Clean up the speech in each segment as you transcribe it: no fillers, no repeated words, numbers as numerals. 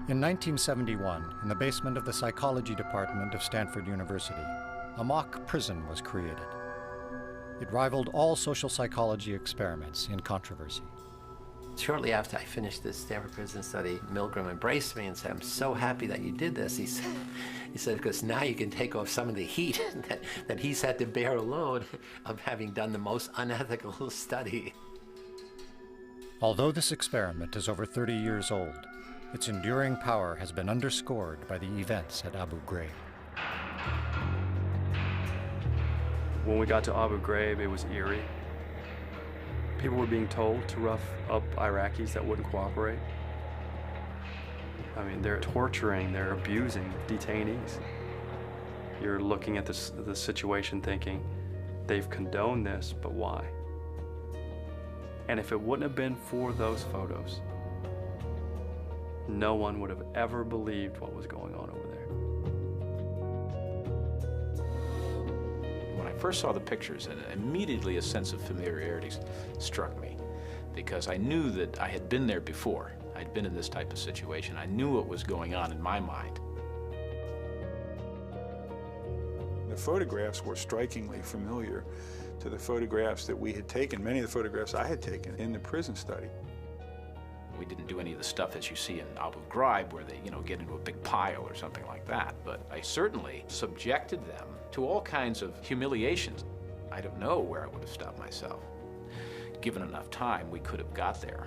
In 1971, in the basement of the psychology department of Stanford University, a mock prison was created. It rivaled all social psychology experiments in controversy. Shortly after I finished this Stanford prison study, Milgram embraced me and said, "I'm so happy that you did this." He said, because now you can take off some of the heat that he's had to bear alone of having done the most unethical study. Although this experiment is over 30 years old, its enduring power has been underscored by the events at Abu Ghraib. When we got to Abu Ghraib, it was eerie. People were being told to rough up Iraqis that wouldn't cooperate. I mean, they're torturing, they're abusing detainees. You're looking at the situation thinking, they've condoned this, but why? And if it wouldn't have been for those photos, no one would have ever believed what was going on over there. When I first saw the pictures, immediately a sense of familiarity struck me, because I knew that I had been there before. I'd been in this type of situation. I knew what was going on in my mind. The photographs were strikingly familiar to the photographs that we had taken, many of the photographs I had taken in the prison study. We didn't do any of the stuff that you see in Abu Ghraib where they, get into a big pile or something like that, but I certainly subjected them to all kinds of humiliations. I don't know where I would have stopped myself. Given enough time, we could have got there.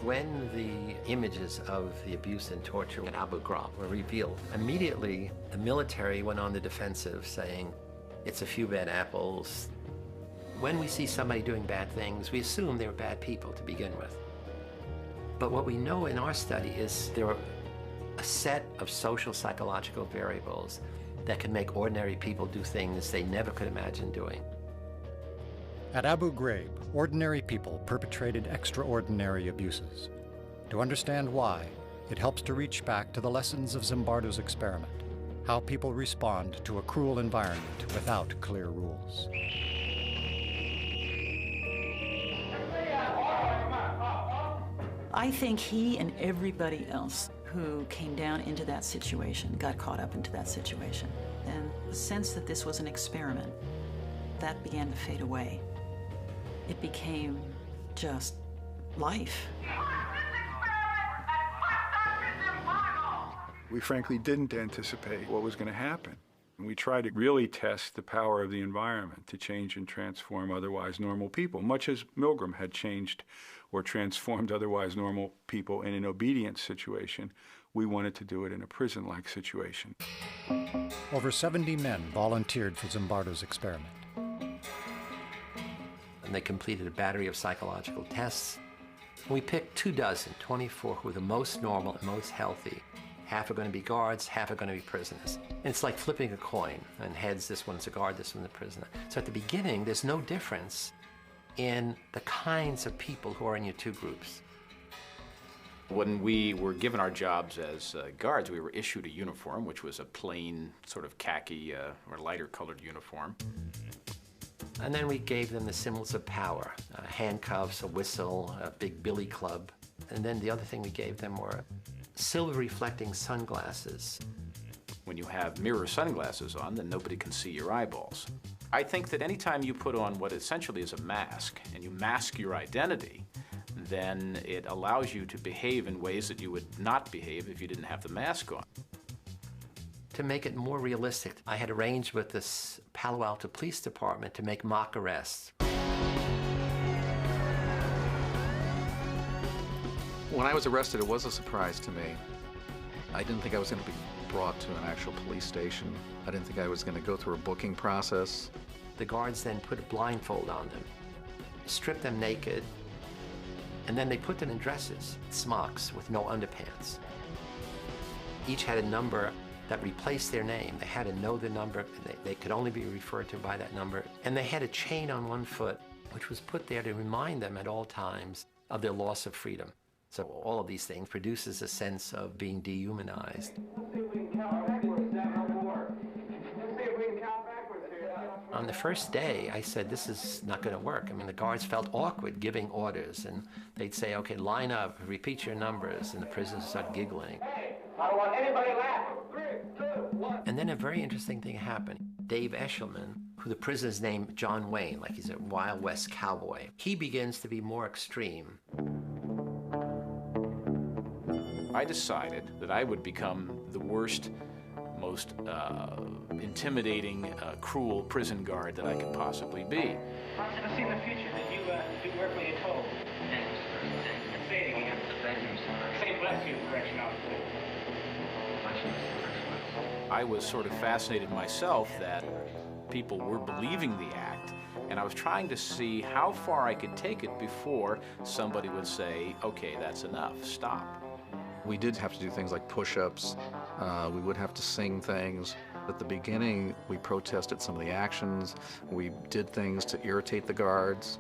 When the images of the abuse and torture at Abu Ghraib were revealed, immediately the military went on the defensive, saying, it's a few bad apples. When we see somebody doing bad things, we assume they're bad people to begin with. But what we know in our study is there are a set of social psychological variables that can make ordinary people do things they never could imagine doing. At Abu Ghraib, ordinary people perpetrated extraordinary abuses. To understand why, it helps to reach back to the lessons of Zimbardo's experiment, how people respond to a cruel environment without clear rules. I think he and everybody else who came down into that situation got caught up into that situation. And the sense that this was an experiment, that began to fade away. It became just life. We frankly didn't anticipate what was going to happen. We tried to really test the power of the environment to change and transform otherwise normal people, much as Milgram had changed or transformed otherwise normal people in an obedience situation. We wanted to do it in a prison-like situation. Over 70 men volunteered for Zimbardo's experiment. And they completed a battery of psychological tests. We picked 24 who were the most normal and most healthy. Half are going to be guards, half are going to be prisoners. And it's like flipping a coin, and heads, this one's a guard, this one's a prisoner. So at the beginning, there's no difference in the kinds of people who are in your two groups. When we were given our jobs as guards, we were issued a uniform, which was a plain sort of khaki or lighter colored uniform. And then we gave them the symbols of power, handcuffs, a whistle, a big billy club. And then the other thing we gave them were silver reflecting sunglasses. When you have mirror sunglasses on, then nobody can see your eyeballs. I think that anytime you put on what essentially is a mask, and you mask your identity, then it allows you to behave in ways that you would not behave if you didn't have the mask on. To make it more realistic, I had arranged with this Palo Alto Police Department to make mock arrests. When I was arrested, it was a surprise to me. I didn't think I was going to be brought to an actual police station. I didn't think I was going to go through a booking process. The guards then put a blindfold on them, stripped them naked, and then they put them in dresses, smocks with no underpants. Each had a number that replaced their name. They had to know the number. They could only be referred to by that number. And they had a chain on one foot, which was put there to remind them at all times of their loss of freedom. So all of these things produces a sense of being dehumanized. On the first day, I said, this is not going to work. I mean, the guards felt awkward giving orders, and they'd say, okay, line up, repeat your numbers, and the prisoners would start giggling. Hey, I don't want anybody laughing. 3, 2, 1. And then a very interesting thing happened. Dave Eshelman, who the prisoners named John Wayne, like he's a Wild West cowboy, he begins to be more extreme. I decided that I would become the worst, most intimidating, cruel prison guard that I could possibly be. I should have seen the future that you do work when you're told. And say it again. Thank you, sir. Say bless you, correction officer. I was sort of fascinated myself that people were believing the act, and I was trying to see how far I could take it before somebody would say, okay, that's enough, stop. We did have to do things like push-ups. We would have to sing things. At the beginning, we protested some of the actions. We did things to irritate the guards.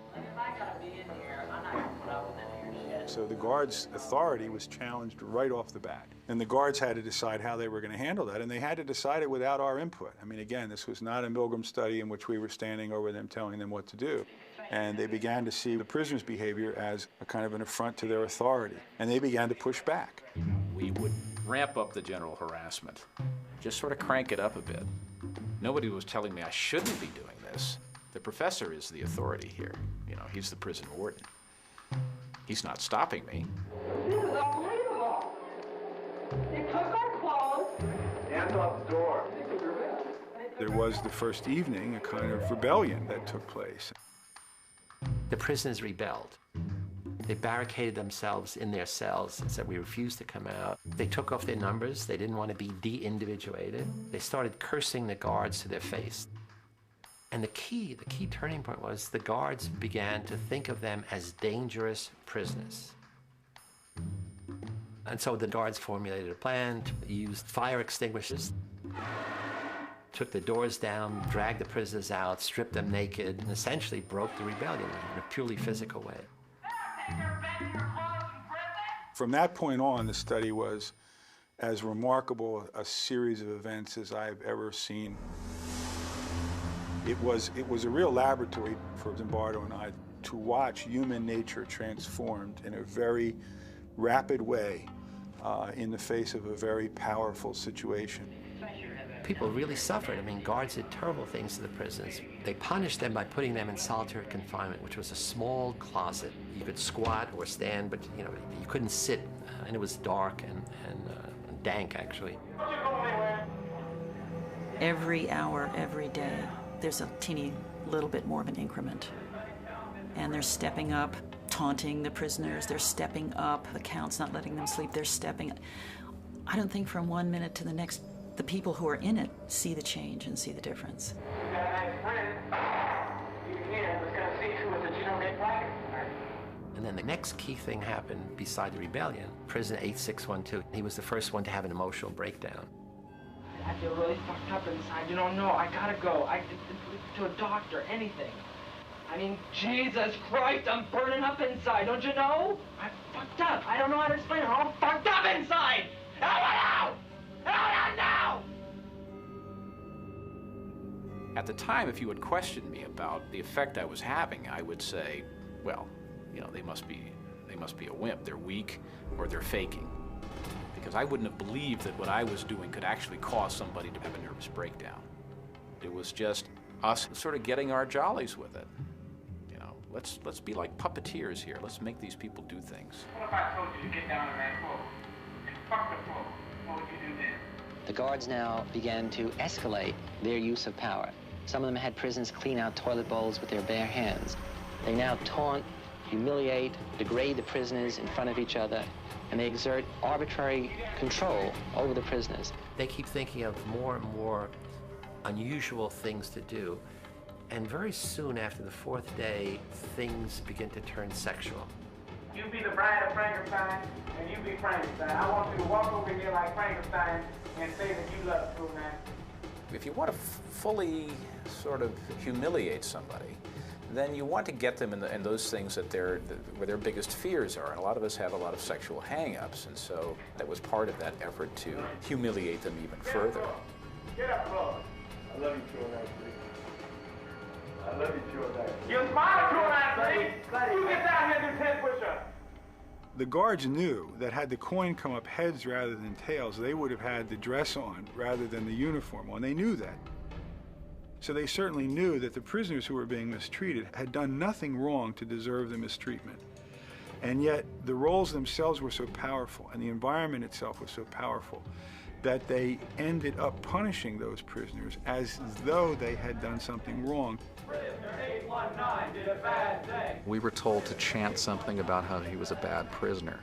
So the guards' authority was challenged right off the bat. And the guards had to decide how they were going to handle that, and they had to decide it without our input. I mean, again, this was not a Milgram study in which we were standing over them telling them what to do. And they began to see the prisoners' behavior as a kind of an affront to their authority, and they began to push back. We would ramp up the general harassment, just sort of crank it up a bit. Nobody was telling me I shouldn't be doing this. The professor is the authority here. You know, he's the prison warden. He's not stopping me. This is unbelievable. They took our clothes. Hands off the door. There was the first evening a kind of rebellion that took place. The prisoners rebelled. They barricaded themselves in their cells and said, we refuse to come out. They took off their numbers. They didn't want to be de-individuated. They started cursing the guards to their face. And the key turning point was the guards began to think of them as dangerous prisoners. And so the guards formulated a plan to use fire extinguishers, took the doors down, dragged the prisoners out, stripped them naked, and essentially broke the rebellion in a purely physical way. From that point on, the study was as remarkable a series of events as I've ever seen. It was a real laboratory for Zimbardo and I to watch human nature transformed in a very rapid way in the face of a very powerful situation. People really suffered. I mean, guards did terrible things to the prisoners. They punished them by putting them in solitary confinement, which was a small closet. You could squat or stand, but you couldn't sit, and it was dark and dank, actually. Every hour, every day, there's a teeny little bit more of an increment. And they're stepping up, taunting the prisoners. They're stepping up. The count's not letting them sleep. They're stepping up. I don't think from one minute to the next, the people who are in it see the change and see the difference. You got a nice friend. You can, but gonna see to it that you don't get black. And then the next key thing happened beside the rebellion. Prisoner 8612, he was the first one to have an emotional breakdown. I feel really fucked up inside. You don't know. I gotta go. To a doctor, anything. I mean, Jesus Christ, I'm burning up inside. Don't you know? I'm fucked up. I don't know how to explain it. I'm fucked up inside. Help me out! Now! At the time, if you had questioned me about the effect I was having, I would say, well, they must be a wimp. They're weak, or they're faking. Because I wouldn't have believed that what I was doing could actually cause somebody to have a nervous breakdown. It was just us sort of getting our jollies with it. Let's be like puppeteers here. Let's make these people do things. What if I told you to get down on that floor and fuck the floor? What would you do then? The guards now began to escalate their use of power. Some of them had prisoners clean out toilet bowls with their bare hands. They now taunt, humiliate, degrade the prisoners in front of each other, and they exert arbitrary control over the prisoners. They keep thinking of more and more unusual things to do. And very soon after the fourth day, things begin to turn sexual. You be the bride of Frankenstein, and you be Frankenstein. I want you to walk over here like Frankenstein and say that you love Superman. If you want to fully sort of humiliate somebody, then you want to get them in those things that where their biggest fears are. And a lot of us have a lot of sexual hang-ups, and so that was part of that effort to humiliate them even further. Get up, Lord. I love you, Joe. I love you, Jordan. You're my Jordan, you get down here and do 10 push-ups. The guards knew that had the coin come up heads rather than tails, they would have had the dress on rather than the uniform on. They knew that. So they certainly knew that the prisoners who were being mistreated had done nothing wrong to deserve the mistreatment. And yet the roles themselves were so powerful and the environment itself was so powerful that they ended up punishing those prisoners as though they had done something wrong. Prisoner 819 did a bad thing. We were told to chant something about how he was a bad prisoner.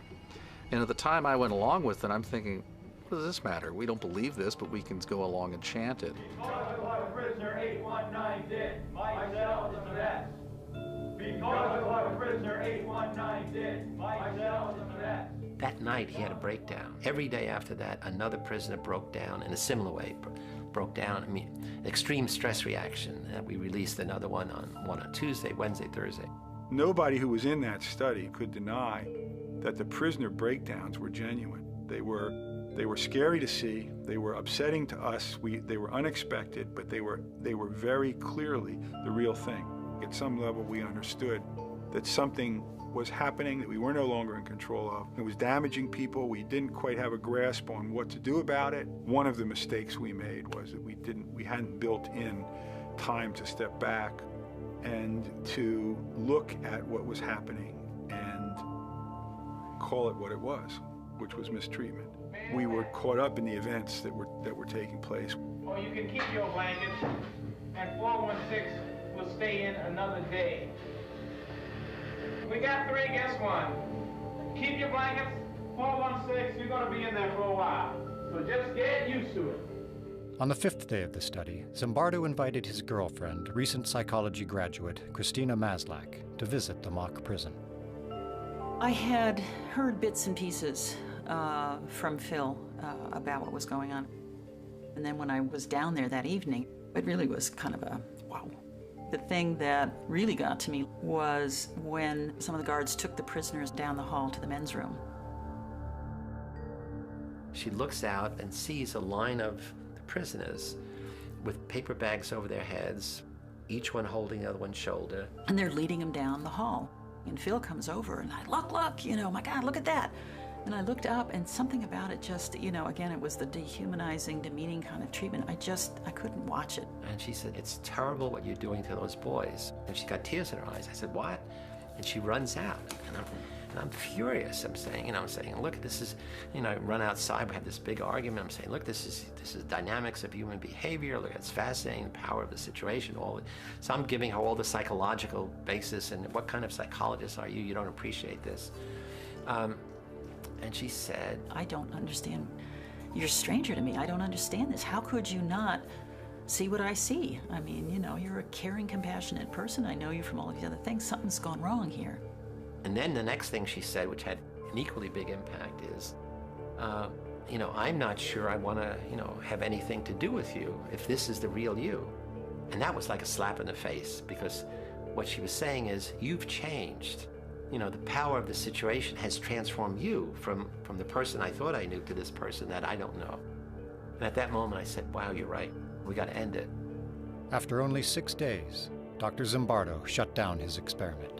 And at the time I went along with it, I'm thinking, what does this matter? We don't believe this, but we can go along and chant it. Because of what prisoner 819 did, myself is the best. Because of what prisoner 819 did, myself is the best. That night, he had a breakdown. Every day after that, another prisoner broke down in a similar way. Broke down, I mean, extreme stress reaction. We released another one on Tuesday, Wednesday, Thursday. Nobody who was in that study could deny that the prisoner breakdowns were genuine. They were scary to see. They were upsetting to us. They were unexpected, but they were very clearly the real thing. At some level, we understood that something was happening that we were no longer in control of. It was damaging people. We didn't quite have a grasp on what to do about it. One of the mistakes we made was that we hadn't built in time to step back and to look at what was happening and call it what it was, which was mistreatment. We were caught up in the events that were taking place. Or you can keep your blankets, and 416 will stay in another day. We got 3, guess one. Keep your blankets, 416, you're gonna be in there for a while. So just get used to it. On the 5th day of the study, Zimbardo invited his girlfriend, recent psychology graduate Christina Maslach, to visit the mock prison. I had heard bits and pieces from Phil about what was going on. And then when I was down there that evening, it really was kind of a wow. The thing that really got to me was when some of the guards took the prisoners down the hall to the men's room. She looks out and sees a line of the prisoners with paper bags over their heads, each one holding the other one's shoulder. And they're leading them down the hall. And Phil comes over and look, you know, my God, look at that. And I looked up and something about it just, you know, again, it was the dehumanizing, demeaning kind of treatment. I couldn't watch it. And she said, it's terrible what you're doing to those boys. And she got tears in her eyes. I said, what? And she runs out. And I'm furious. I'm saying, look, this is, I run outside, we have this big argument. I'm saying, look, this is dynamics of human behavior. Look, it's fascinating, the power of the situation. So I'm giving her all the psychological basis, and what kind of psychologist are you? You don't appreciate this. And she said, I don't understand. You're a stranger to me. I don't understand this. How could you not see what I see? I mean, you're a caring, compassionate person. I know you from all of these other things. Something's gone wrong here. And then the next thing she said, which had an equally big impact, is, I'm not sure I want to, have anything to do with you if this is the real you. And that was like a slap in the face, because what she was saying is, you've changed. The power of the situation has transformed you from the person I thought I knew to this person that I don't know. And at that moment I said, wow, you're right. We got to end it. After only 6 days, Dr. Zimbardo shut down his experiment.